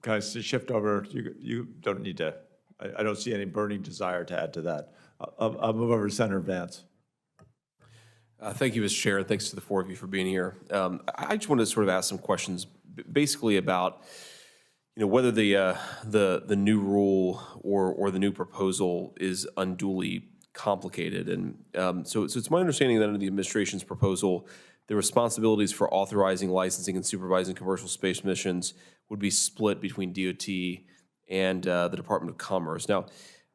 Guys, to shift over, you don't need to, I don't see any burning desire to add to that. I'll move over to Senator Vance. Thank you, Mr. Chair, and thanks to the four of you for being here. I just wanted to sort of ask some questions, basically about, whether the new rule or the new proposal is unduly complicated. And so it's my understanding that under the administration's proposal, the responsibilities for authorizing, licensing, and supervising commercial space missions would be split between DOT and the Department of Commerce. Now,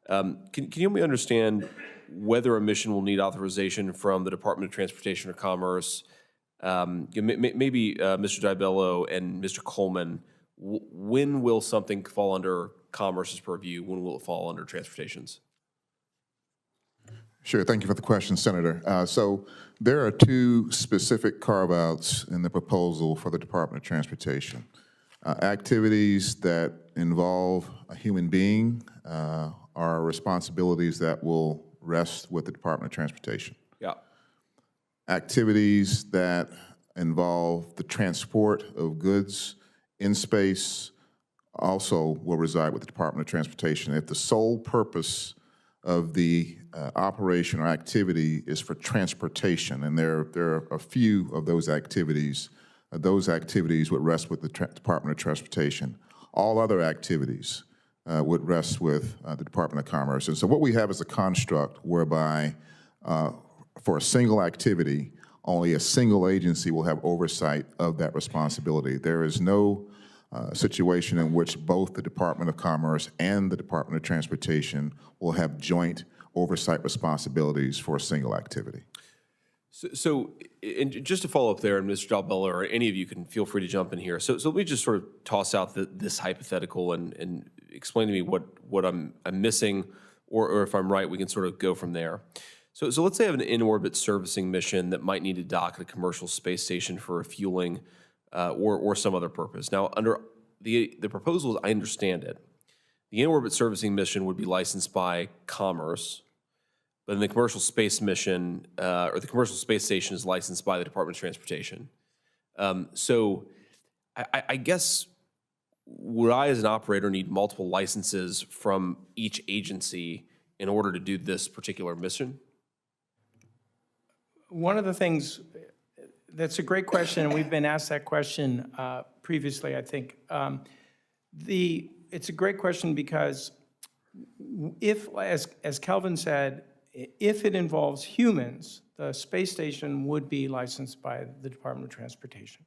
can you help me understand whether a mission will need authorization from the Department of Transportation or Commerce? Maybe Mr. DiBello and Mr. Coleman, when will something fall under Commerce's purview? When will it fall under Transportation's? Sure, thank you for the question, Senator. So there are two specific carve-outs in the proposal for the Department of Transportation. Activities that involve a human being are responsibilities that will rest with the Department of Transportation. Yeah. Activities that involve the transport of goods in space also will reside with the Department of Transportation. If the sole purpose of the operation or activity is for transportation, and there are a few of those activities would rest with the Department of Transportation. All other activities would rest with the Department of Commerce. And so what we have is a construct whereby for a single activity, only a single agency will have oversight of that responsibility. There is no situation in which both the Department of Commerce and the Department of Transportation will have joint oversight responsibilities for a single activity. So and just to follow up there, and Mr. DiBello or any of you can feel free to jump in here. So let me just sort of toss out this hypothetical and explain to me what I'm missing, or if I'm right, we can sort of go from there. So let's say I have an in-orbit servicing mission that might need to dock at a commercial space station for refueling or some other purpose. Now, under the proposals, I understand it. The in-orbit servicing mission would be licensed by Commerce, but then the commercial space mission or the commercial space station is licensed by the Department of Transportation. So I guess, would I as an operator need multiple licenses from each agency in order to do this particular mission? One of the things, that's a great question, and we've been asked that question previously, I think. It's a great question because if, as Kelvin said, if it involves humans, the space station would be licensed by the Department of Transportation.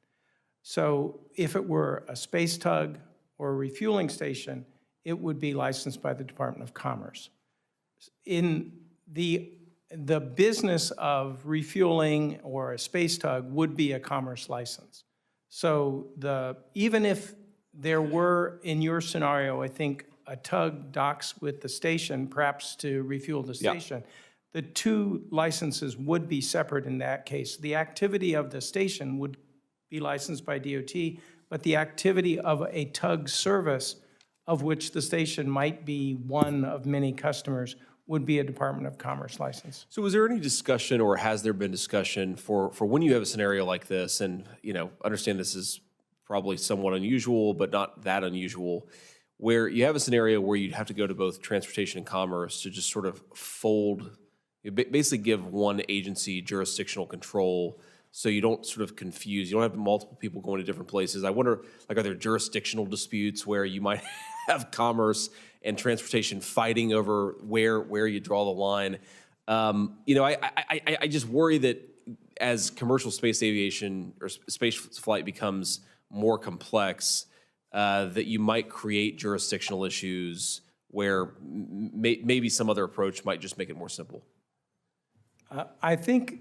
So if it were a space tug or a refueling station, it would be licensed by the Department of Commerce. In the business of refueling or a space tug would be a Commerce license. So even if there were, in your scenario, I think a tug docks with the station, perhaps to refuel the station, the two licenses would be separate in that case. The activity of the station would be licensed by DOT, but the activity of a tug service, of which the station might be one of many customers, would be a Department of Commerce license. So was there any discussion, or has there been discussion for when you have a scenario like this, and understand this is probably somewhat unusual, but not that unusual, where you have a scenario where you'd have to go to both Transportation and Commerce to just sort of basically give one agency jurisdictional control, so you don't sort of confuse, you don't have multiple people going to different places. I wonder, are there jurisdictional disputes where you might have Commerce and Transportation fighting over where you draw the line? I just worry that as commercial space aviation or space flight becomes more complex, that you might create jurisdictional issues where maybe some other approach might just make it more simple. I think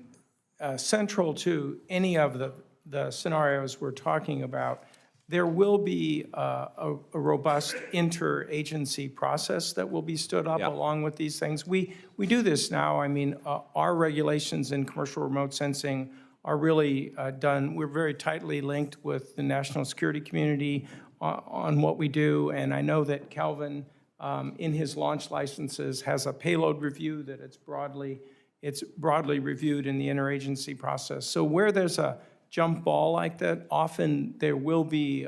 central to any of the scenarios we're talking about, there will be a robust interagency process that will be stood up along with these things. We do this now. I mean, our regulations in commercial remote sensing are really done. We're very tightly linked with the national security community on what we do, and I know that Calvin, in his launch licenses, has a payload review that it's broadly reviewed in the interagency process. So where there's a jump ball like that, often there will be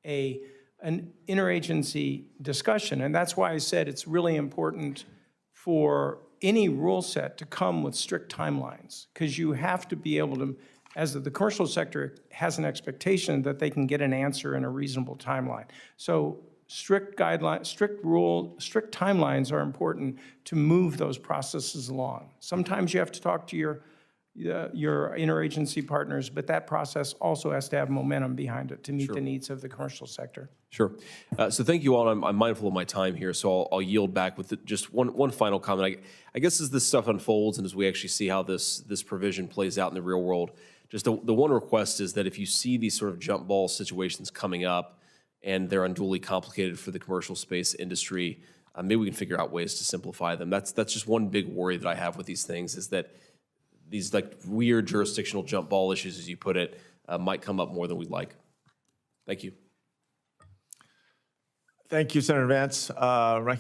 a an interagency discussion. And that's why I said it's really important for any rule set to come with strict timelines, because you have to be able to, as the commercial sector has an expectation that they can get an answer in a reasonable timeline. So strict guidelines, strict timelines are important to move those processes along. Sometimes you have to talk to your interagency partners, but that process also has to have momentum behind it to meet the needs of the commercial sector. Sure. So thank you all. I'm mindful of my time here, so I'll yield back with just one final comment. I guess as this stuff unfolds and as we actually see how this provision plays out in the real world, just the one request is that if you see these sort of jump ball situations coming up and they're unduly complicated for the commercial space industry, maybe we can figure out ways to simplify them. That's just one big worry that I have with these things, is that these like weird jurisdictional jump ball issues, as you put it, might come up more than we'd like. Thank you. Thank you, Senator Vance. Ranking